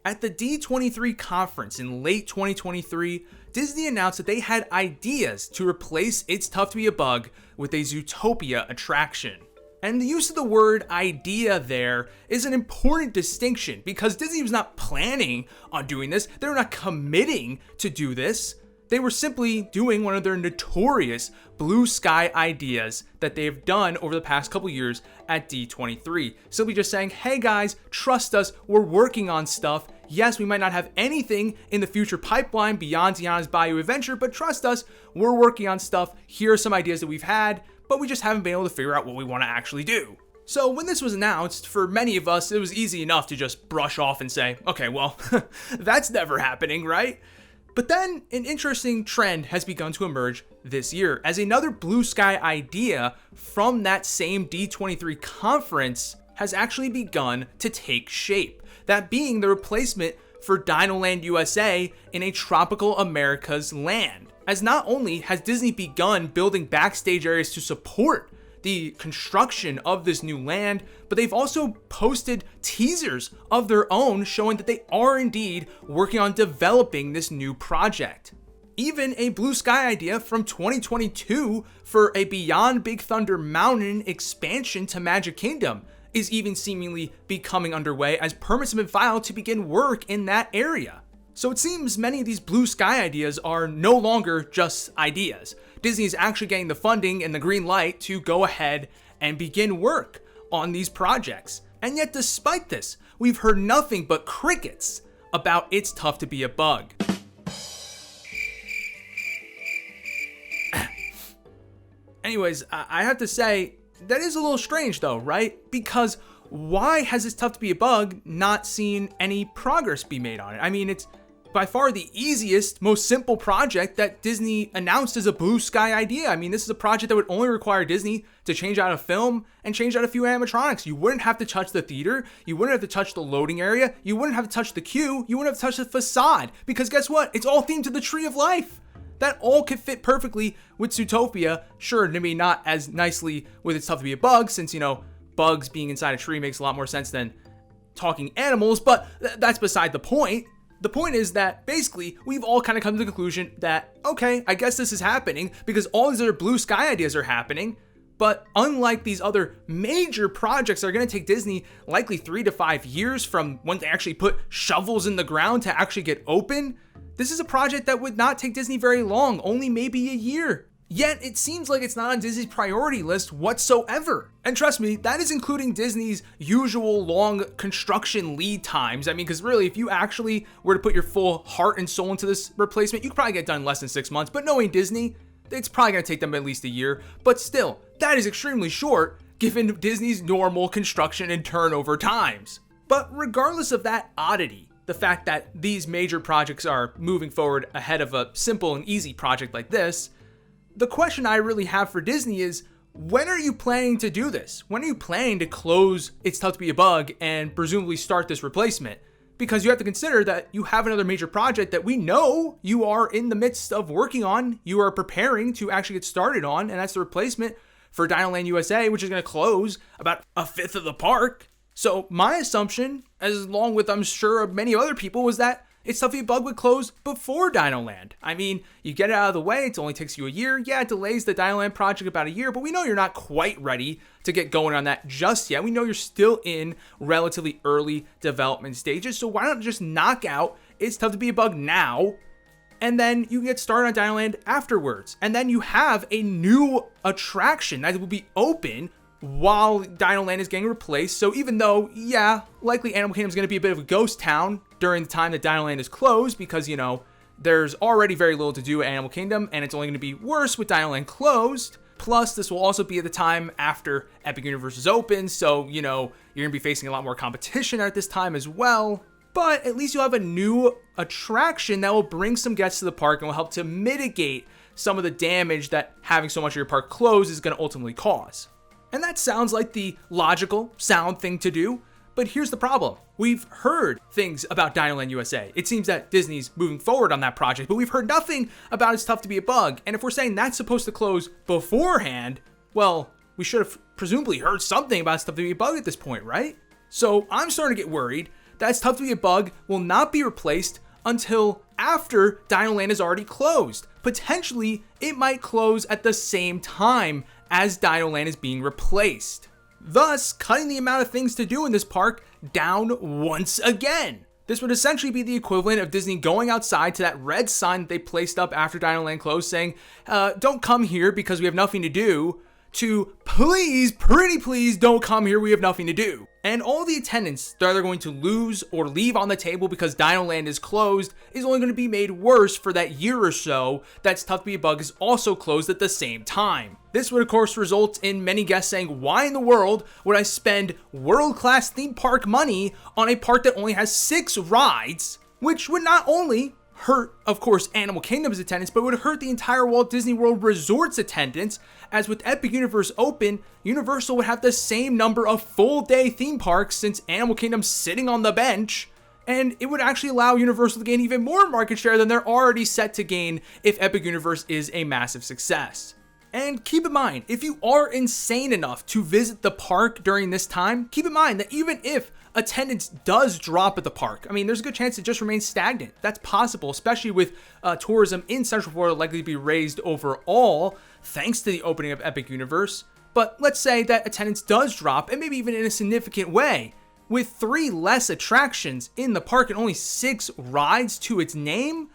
At the D23 conference in late 2023, Disney announced that they had ideas to replace It's Tough to Be a Bug with a Zootopia attraction. And the use of the word idea there is an important distinction because Disney was not planning on doing this. They were not committing to do this. They were simply doing one of their notorious blue sky ideas that they have done over the past couple years at D23. Simply just saying, hey guys, trust us, we're working on stuff. Yes, we might not have anything in the future pipeline beyond Tiana's Bayou Adventure, but trust us, we're working on stuff. Here are some ideas that we've had, but we just haven't been able to figure out what we want to actually do. So when this was announced, for many of us, it was easy enough to just brush off and say, okay, well, that's never happening, right? But then an interesting trend has begun to emerge this year as another blue sky idea from that same D23 conference has actually begun to take shape. That being the replacement for Dinoland USA in a tropical America's land. As not only has Disney begun building backstage areas to support the construction of this new land, but they've also posted teasers of their own showing that they are indeed working on developing this new project. Even a blue sky idea from 2022 for a Beyond Big Thunder Mountain expansion to Magic Kingdom is even seemingly becoming underway as permits have been filed to begin work in that area. So it seems many of these blue sky ideas are no longer just ideas. Disney is actually getting the funding and the green light to go ahead and begin work on these projects. And yet despite this, we've heard nothing but crickets about It's Tough to Be a Bug. Anyways, I have to say, that is a little strange though, right? Because why has It's Tough to Be a Bug not seen any progress be made on it? I mean, it's by far the easiest, most simple project that Disney announced as a blue sky idea. I mean, this is a project that would only require Disney to change out a film and change out a few animatronics. You wouldn't have to touch the theater. You wouldn't have to touch the loading area. You wouldn't have to touch the queue. You wouldn't have to touch the facade because guess what? It's all themed to the Tree of Life. That all could fit perfectly with Zootopia. Sure, maybe not as nicely with It's Tough to Be a Bug since, bugs being inside a tree makes a lot more sense than talking animals, but that's beside the point. The point is that basically we've all kind of come to the conclusion that, okay, I guess this is happening because all these other blue sky ideas are happening. But unlike these other major projects that are going to take Disney likely 3 to 5 years from when they actually put shovels in the ground to actually get open, this is a project that would not take Disney very long, only maybe a year. Yet it seems like it's not on Disney's priority list whatsoever. And trust me, that is including Disney's usual long construction lead times. I mean, because really, if you actually were to put your full heart and soul into this replacement, you could probably get done in less than 6 months. But knowing Disney, it's probably going to take them at least a year. But still, that is extremely short given Disney's normal construction and turnover times. But regardless of that oddity, the fact that these major projects are moving forward ahead of a simple and easy project like this, the question I really have for Disney is, when are you planning to do this? When are you planning to close It's Tough to Be a Bug and presumably start this replacement? Because you have to consider that you have another major project that we know you are in the midst of working on, you are preparing to actually get started on, and that's the replacement for Dinoland USA, which is going to close about a fifth of the park. So my assumption, as along with I'm sure many other people, was that It's Tough to Be a Bug would close before Dinoland. I mean, you get it out of the way, it only takes you a year. Yeah, it delays the Dinoland project about a year, but we know you're not quite ready to get going on that just yet. We know you're still in relatively early development stages, so why not just knock out It's Tough to Be a Bug now, and then you can get started on Dinoland afterwards. And then you have a new attraction that will be open while Dinoland is getting replaced. So even though, yeah, likely Animal Kingdom is going to be a bit of a ghost town during the time that Dinoland is closed because, there's already very little to do at Animal Kingdom and it's only going to be worse with Dinoland closed. Plus, this will also be at the time after Epic Universe is open. So, you're going to be facing a lot more competition at this time as well. But at least you'll have a new attraction that will bring some guests to the park and will help to mitigate some of the damage that having so much of your park closed is going to ultimately cause. And that sounds like the logical, sound thing to do, but here's the problem. We've heard things about Dinoland USA. It seems that Disney's moving forward on that project, but we've heard nothing about It's Tough to Be a Bug. And if we're saying that's supposed to close beforehand, well, we should have presumably heard something about It's Tough to Be a Bug at this point, right? So I'm starting to get worried that It's Tough to Be a Bug will not be replaced until after Dinoland is already closed. Potentially, it might close at the same time as Dinoland is being replaced, thus cutting the amount of things to do in this park down once again. This would essentially be the equivalent of Disney going outside to that red sign that they placed up after Dinoland closed saying, don't come here because we have nothing to do, to please, pretty please, don't come here, we have nothing to do. And all the attendance they're either going to lose or leave on the table because Dinoland is closed is only going to be made worse for that year or so that It's Tough to Be a Bug is also closed at the same time. This would of course result in many guests saying, why in the world would I spend world-class theme park money on a park that only has 6 rides, which would not only hurt, of course, Animal Kingdom's attendance, but would hurt the entire Walt Disney World Resort's attendance, as with Epic Universe open, Universal would have the same number of full-day theme parks since Animal Kingdom's sitting on the bench, and it would actually allow Universal to gain even more market share than they're already set to gain if Epic Universe is a massive success. And keep in mind, if you are insane enough to visit the park during this time, keep in mind that even if attendance does drop at the park, I mean, there's a good chance it just remains stagnant. That's possible, especially with tourism in Central Florida likely to be raised overall, thanks to the opening of Epic Universe. But let's say that attendance does drop, and maybe even in a significant way. With 3 less attractions in the park and only 6 rides to its name,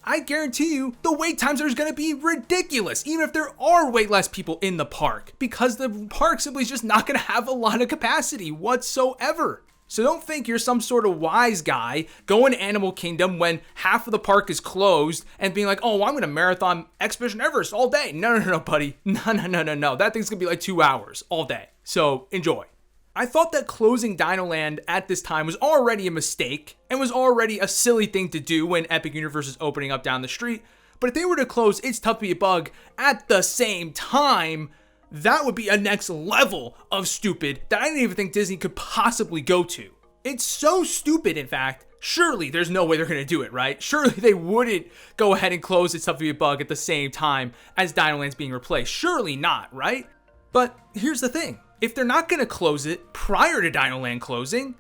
I guarantee you the wait times are going to be ridiculous, even if there are way less people in the park, because the park simply is just not going to have a lot of capacity whatsoever. So don't think you're some sort of wise guy going to Animal Kingdom when half of the park is closed and being like, oh, I'm going to marathon Expedition Everest all day. No, buddy. No. That thing's going to be like 2 hours all day. So enjoy. I thought that closing Dinoland at this time was already a mistake and was already a silly thing to do when Epic Universe is opening up down the street. But if they were to close It's Tough to Be a Bug at the same time, that would be a next level of stupid that I didn't even think Disney could possibly go to. It's so stupid, in fact, surely there's no way they're going to do it, right? Surely they wouldn't go ahead and close It's Tough to Be a Bug at the same time as Dinoland's being replaced. Surely not, right? But here's the thing. If they're not going to close it prior to Dinoland closing,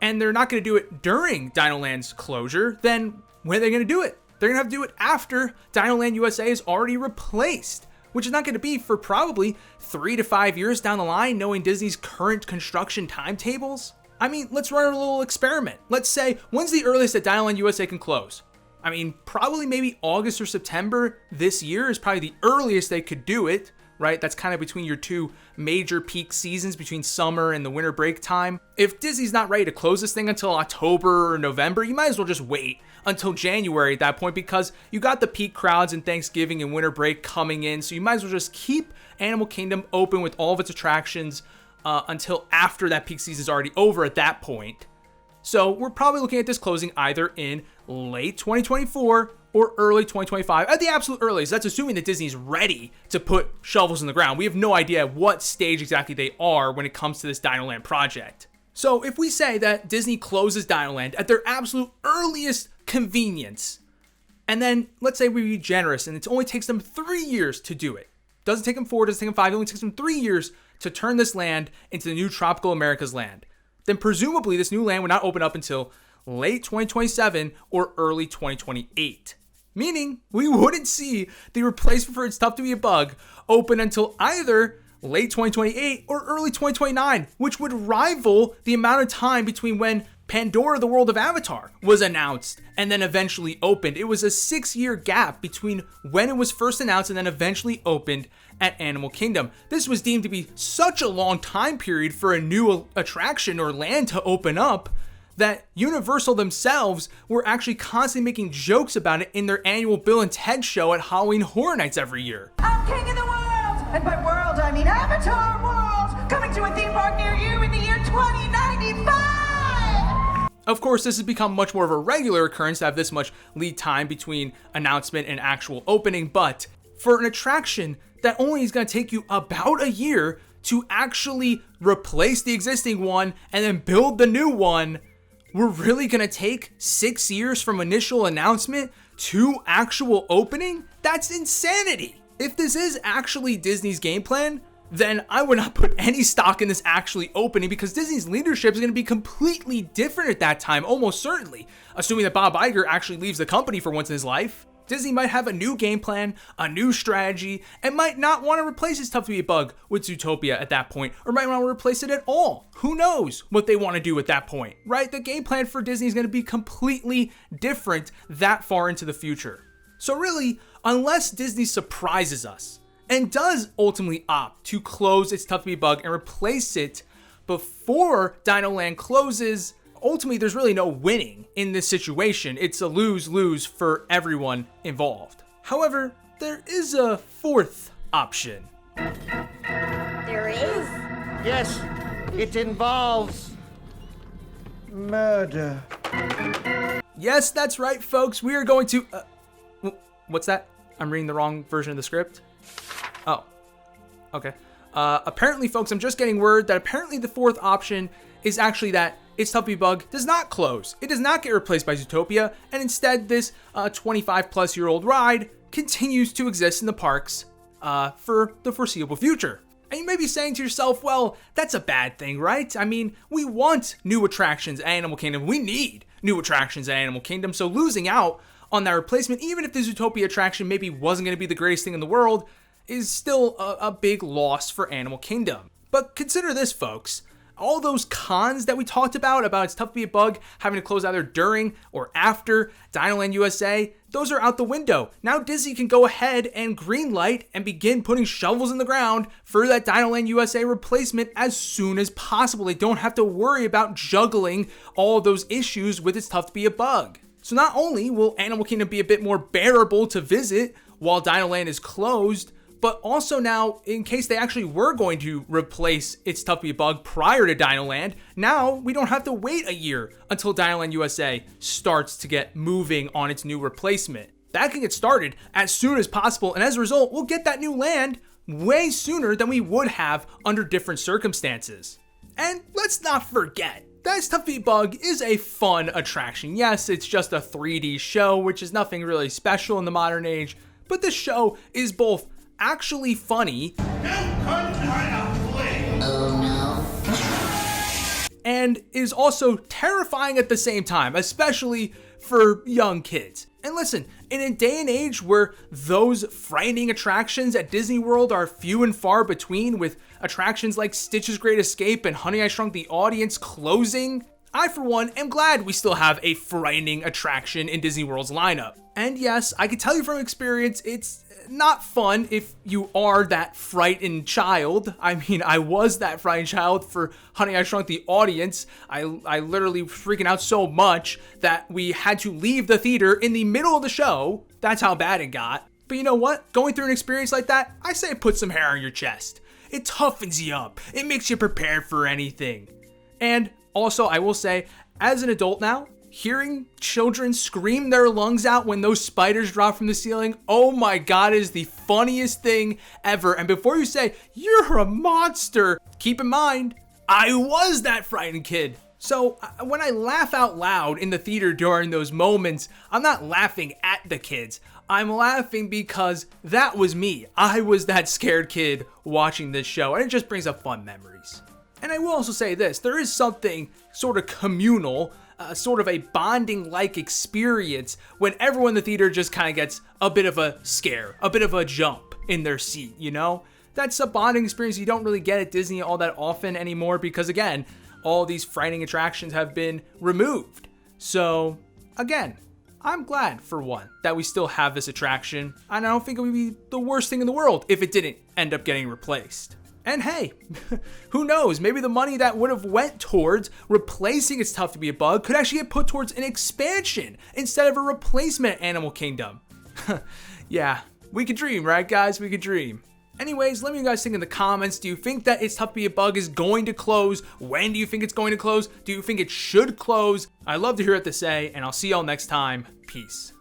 and they're not going to do it during Dinoland's closure, then when are they going to do it? They're going to have to do it after Dinoland USA is already replaced, which is not going to be for probably 3 to 5 years down the line, knowing Disney's current construction timetables. I mean, let's run a little experiment. Let's say, when's the earliest that Dinoland USA can close? I mean, probably maybe August or September this year is probably the earliest they could do it. Right? That's kind of between your 2 major peak seasons between summer and the winter break time. If Disney's not ready to close this thing until October or November, you might as well just wait until January at that point, because you got the peak crowds and Thanksgiving and winter break coming in. So you might as well just keep Animal Kingdom open with all of its attractions until after that peak season is already over at that point. So we're probably looking at this closing either in late 2024 or early 2025 at the absolute earliest. That's assuming that Disney's ready to put shovels in the ground. We have no idea what stage exactly they are when it comes to this Dinoland project. So if we say that Disney closes Dinoland at their absolute earliest convenience, and then let's say we be generous and it only takes them 3 years to do it. Doesn't take them 4, doesn't take them 5, it only takes them 3 years to turn this land into the new Tropical America's land. Then presumably this new land would not open up until late 2027 or early 2028. Meaning we wouldn't see the replacement for It's Tough to Be a Bug open until either late 2028 or early 2029, which would rival the amount of time between when Pandora: The World of Avatar was announced and then eventually opened. It was a 6-year gap between when it was first announced and then eventually opened at Animal Kingdom. This was deemed to be such a long time period for a new attraction or land to open up that Universal themselves were actually constantly making jokes about it in their annual Bill and Ted show at Halloween Horror Nights every year. I'm king of the world, and by world I mean Avatar World, coming to a theme park near you in the year 2095! Of course, this has become much more of a regular occurrence to have this much lead time between announcement and actual opening, but for an attraction that only is going to take you about a year to actually replace the existing one and then build the new one, we're really going to take 6 years from initial announcement to actual opening? That's insanity. If this is actually Disney's game plan, then I would not put any stock in this actually opening, because Disney's leadership is going to be completely different at that time, almost certainly. Assuming that Bob Iger actually leaves the company for once in his life, Disney might have a new game plan, a new strategy, and might not want to replace It's Tough to Be a Bug with Zootopia at that point, or might want to replace it at all. Who knows what they want to do at that point, right? The game plan for Disney is going to be completely different that far into the future. So really, unless Disney surprises us and does ultimately opt to close It's Tough to Be a Bug and replace it before Dino Land closes, ultimately there's really no winning in this situation. It's a lose-lose for everyone involved. However, there is a fourth option. There is? Yes, it involves murder. Yes, that's right, folks. We are going to... what's that? I'm reading the wrong version of the script. Oh, okay. Apparently, folks, I'm just getting word that apparently the fourth option is actually that It's Tough to Be a Bug does not close. It does not get replaced by Zootopia, and instead this 25-plus-year-old ride continues to exist in the parks for the foreseeable future. And you may be saying to yourself, well, that's a bad thing, right? I mean, we want new attractions at Animal Kingdom. We need new attractions at Animal Kingdom, so losing out on that replacement, even if the Zootopia attraction maybe wasn't going to be the greatest thing in the world, is still a big loss for Animal Kingdom. But consider this, folks. All those cons that we talked about It's Tough to Be a Bug having to close either during or after Dinoland USA, those are out the window. Now Disney can go ahead and greenlight and begin putting shovels in the ground for that Dinoland USA replacement as soon as possible. They don't have to worry about juggling all of those issues with It's Tough to Be a Bug. So not only will Animal Kingdom be a bit more bearable to visit while Dinoland is closed, but also now, in case they actually were going to replace It's Tough to Be a Bug prior to Dinoland, now we don't have to wait a year until Dinoland USA starts to get moving on its new replacement. That can get started as soon as possible, and as a result, we'll get that new land way sooner than we would have under different circumstances. And let's not forget, It's Tough to Be a Bug is a fun attraction. Yes, it's just a 3D show, which is nothing really special in the modern age, but the show is both actually funny and is also terrifying at the same time, especially for young kids. And listen, in a day and age where those frightening attractions at Disney World are few and far between, with attractions like Stitch's Great Escape and Honey, I Shrunk the Audience closing, I, for one, am glad we still have a frightening attraction in Disney World's lineup. And yes, I can tell you from experience, it's not fun if you are that frightened child. I mean, I was that frightened child for Honey, I Shrunk the Audience. I literally freaking out so much that we had to leave the theater in the middle of the show. That's how bad it got. But you know what? Going through an experience like that, I say put some hair on your chest. It toughens you up. It makes you prepared for anything. And also, I will say, as an adult now, hearing children scream their lungs out when those spiders drop from the ceiling, oh my god, is the funniest thing ever. And before you say, you're a monster, keep in mind, I was that frightened kid. So when I laugh out loud in the theater during those moments, I'm not laughing at the kids. I'm laughing because that was me. I was that scared kid watching this show, and it just brings up fun memories. And I will also say this, there is something sort of communal, sort of a bonding-like experience when everyone in the theater just kind of gets a bit of a scare, a bit of a jump in their seat, you know? That's a bonding experience you don't really get at Disney all that often anymore because, again, all these frightening attractions have been removed. So, again, I'm glad, for one, that we still have this attraction, and I don't think it would be the worst thing in the world if it didn't end up getting replaced. And hey, who knows, maybe the money that would have went towards replacing It's Tough to Be a Bug could actually get put towards an expansion instead of a replacement at Animal Kingdom. Yeah, we could dream, right guys? We could dream. Anyways, let me know what you guys think in the comments. Do you think that It's Tough to Be a Bug is going to close? When do you think it's going to close? Do you think it should close? I'd love to hear what to say, and I'll see y'all next time. Peace.